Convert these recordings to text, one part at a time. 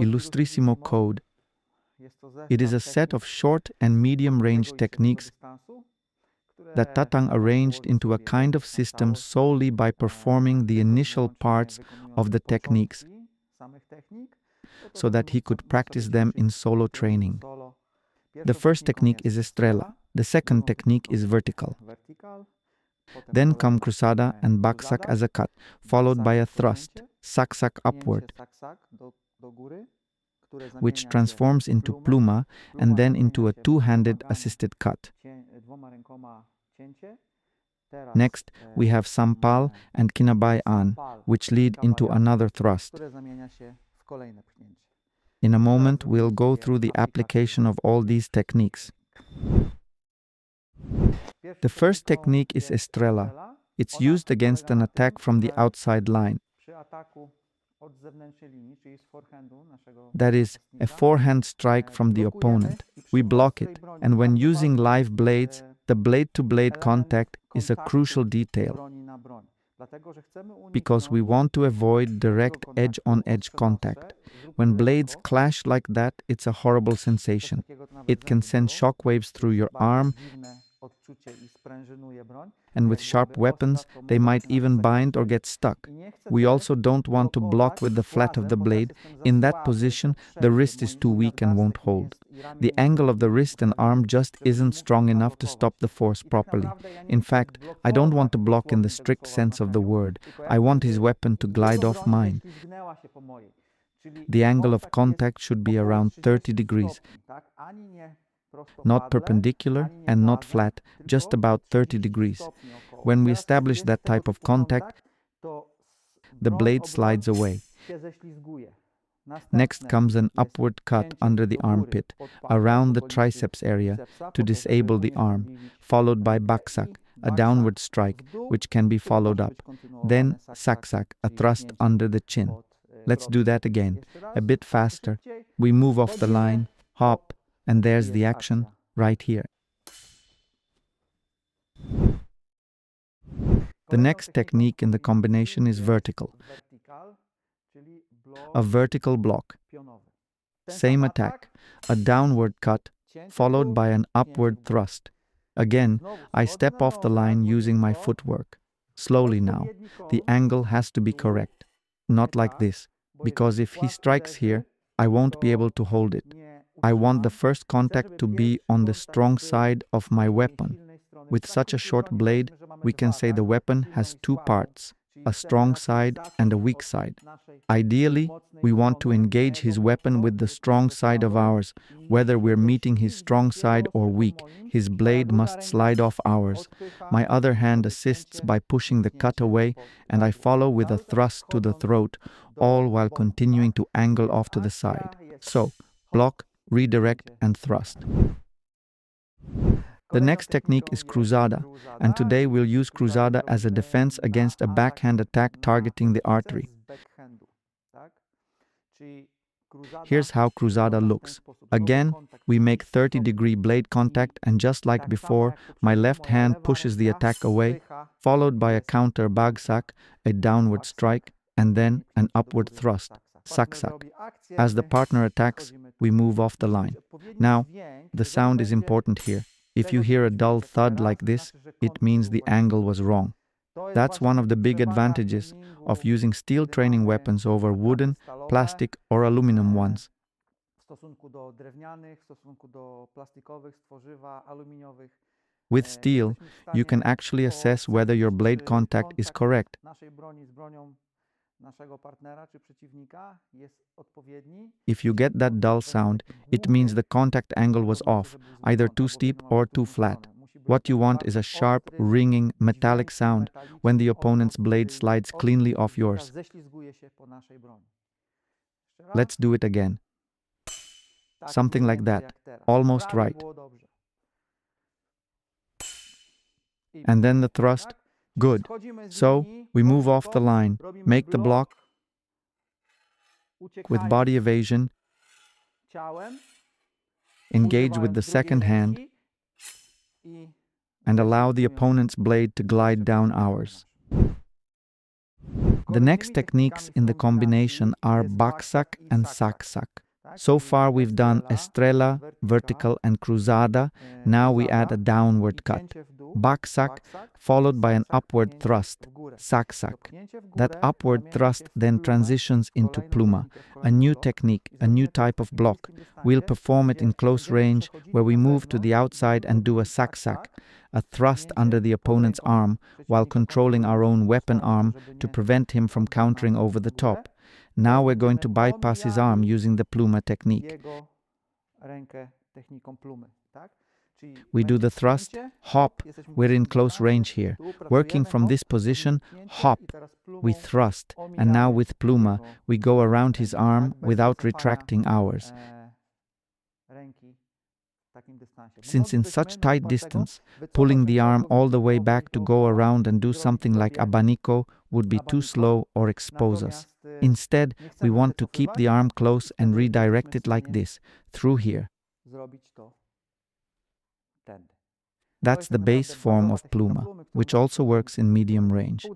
Ilustrisimo code. It is a set of short and medium-range techniques that Tatang arranged into a kind of system solely by performing the initial parts of the techniques so that he could practice them in solo training. The first technique is Estrella. The second technique is vertical. Then come Cruzada and baksak as a cut, followed by a thrust, saksak upward, which transforms into Pluma and then into a two-handed assisted cut. Next, we have Sampal and Kinabay-an, which lead into another thrust. In a moment, we'll go through the application of all these techniques. The first technique is Estrella. It's used against an attack from the outside line. That is, a forehand strike from the opponent. We block it, and when using live blades, the blade-to-blade contact is a crucial detail, because we want to avoid direct edge-on-edge contact. When blades clash like that, it's a horrible sensation. It can send shockwaves through your arm, and with sharp weapons, they might even bind or get stuck. We also don't want to block with the flat of the blade. In that position, the wrist is too weak and won't hold. The angle of the wrist and arm just isn't strong enough to stop the force properly. In fact, I don't want to block in the strict sense of the word. I want his weapon to glide off mine. The angle of contact should be around 30 degrees. Not perpendicular and not flat, just about 30 degrees. When we establish that type of contact, the blade slides away. Next comes an upward cut under the armpit, around the triceps area, to disable the arm, followed by baksak, a downward strike, which can be followed up. Then saksak, a thrust under the chin. Let's do that again, a bit faster. We move off the line, hop, and there's the action right here. The next technique in the combination is vertical. A vertical block. Same attack, a downward cut, followed by an upward thrust. Again, I step off the line using my footwork. Slowly now. The angle has to be correct. Not like this, because if he strikes here, I won't be able to hold it. I want the first contact to be on the strong side of my weapon. With such a short blade, we can say the weapon has two parts, a strong side and a weak side. Ideally, we want to engage his weapon with the strong side of ours. Whether we're meeting his strong side or weak, his blade must slide off ours. My other hand assists by pushing the cut away, and I follow with a thrust to the throat, all while continuing to angle off to the side. So, block, redirect, and thrust. The next technique is Cruzada, and today we'll use Cruzada as a defense against a backhand attack targeting the artery. Here's how Cruzada looks. Again, we make 30-degree blade contact, and just like before, my left hand pushes the attack away, followed by a counter baksak, a downward strike, and then an upward thrust, saksak. As the partner attacks, we move off the line. Now, the sound is important here. If you hear a dull thud like this, it means the angle was wrong. That's one of the big advantages of using steel training weapons over wooden, plastic, or aluminum ones. With steel, you can actually assess whether your blade contact is correct. If you get that dull sound, it means the contact angle was off, either too steep or too flat. What you want is a sharp, ringing, metallic sound when the opponent's blade slides cleanly off yours. Let's do it again. Something like that, almost right. And then the thrust. Good. So, we move off the line, make the block with body evasion, engage with the second hand, and allow the opponent's blade to glide down ours. The next techniques in the combination are baksak and saksak. So far we've done Estrella, vertical, and Cruzada. Now we add a downward cut. Baksak followed by an upward thrust, saksak. That upward thrust then transitions into Pluma, a new technique, a new type of block. We'll perform it in close range where we move to the outside and do a saksak, a thrust under the opponent's arm while controlling our own weapon arm to prevent him from countering over the top. Now we're going to bypass his arm using the Pluma technique. We do the thrust, hop, we're in close range here. Working from this position, hop, we thrust, and now with Pluma, we go around his arm without retracting ours. Since in such tight distance, pulling the arm all the way back to go around and do something like abanico would be too slow or expose us. Instead, we want to keep the arm close and redirect it like this, through here. That's the base form of Pluma, which also works in medium range.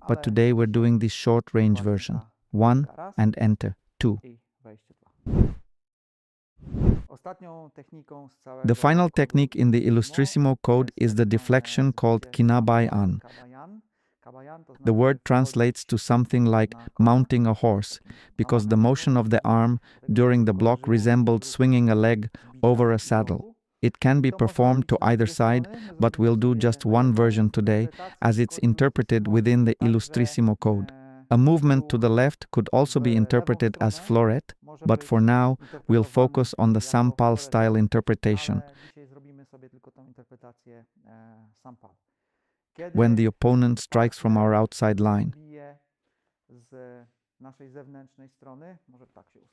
But today we're doing the short range version. 1 and enter, 2. The final technique in the Ilustrisimo code is the deflection called Kinabay-an. The word translates to something like mounting a horse, because the motion of the arm during the block resembled swinging a leg over a saddle. It can be performed to either side, but we'll do just one version today, as it's interpreted within the Ilustrisimo code. A movement to the left could also be interpreted as floret, but for now, we'll focus on the Sampal style interpretation, when the opponent strikes from our outside line.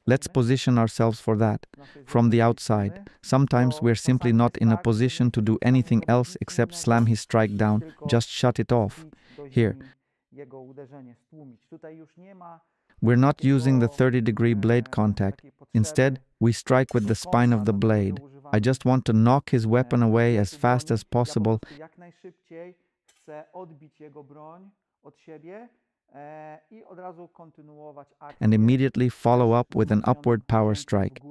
Let's position ourselves for that, from the outside. Sometimes we're simply not in a position to do anything else except slam his strike down, just shut it off. Here, we're not using the 30-degree blade contact. Instead, we strike with the spine of the blade. I just want to knock his weapon away as fast as possible and immediately follow up with an upward power strike.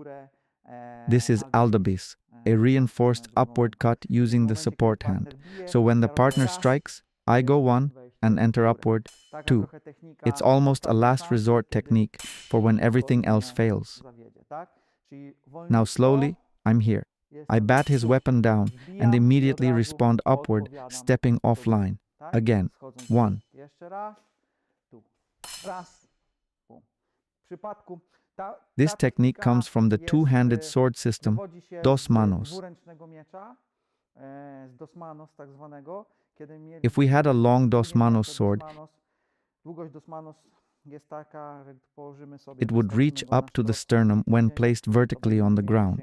This is aldabis, a reinforced upward cut using the support hand. So when the partner strikes, I go 1 and enter upward 2. It's almost a last resort technique for when everything else fails. Now slowly, I'm here. I bat his weapon down and immediately respond upward, stepping offline. Again, 1. This technique comes from the two-handed sword system, dos manos. If we had a long dos manos sword, it would reach up to the sternum when placed vertically on the ground.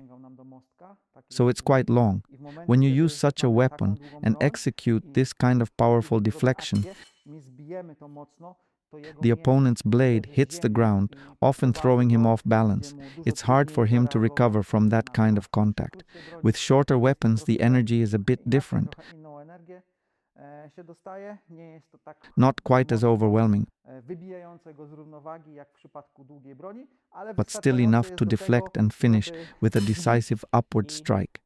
So it's quite long. When you use such a weapon and execute this kind of powerful deflection, the opponent's blade hits the ground, often throwing him off balance. It's hard for him to recover from that kind of contact. With shorter weapons, the energy is a bit different. Not quite as overwhelming, but still enough to deflect and finish with a decisive upward strike.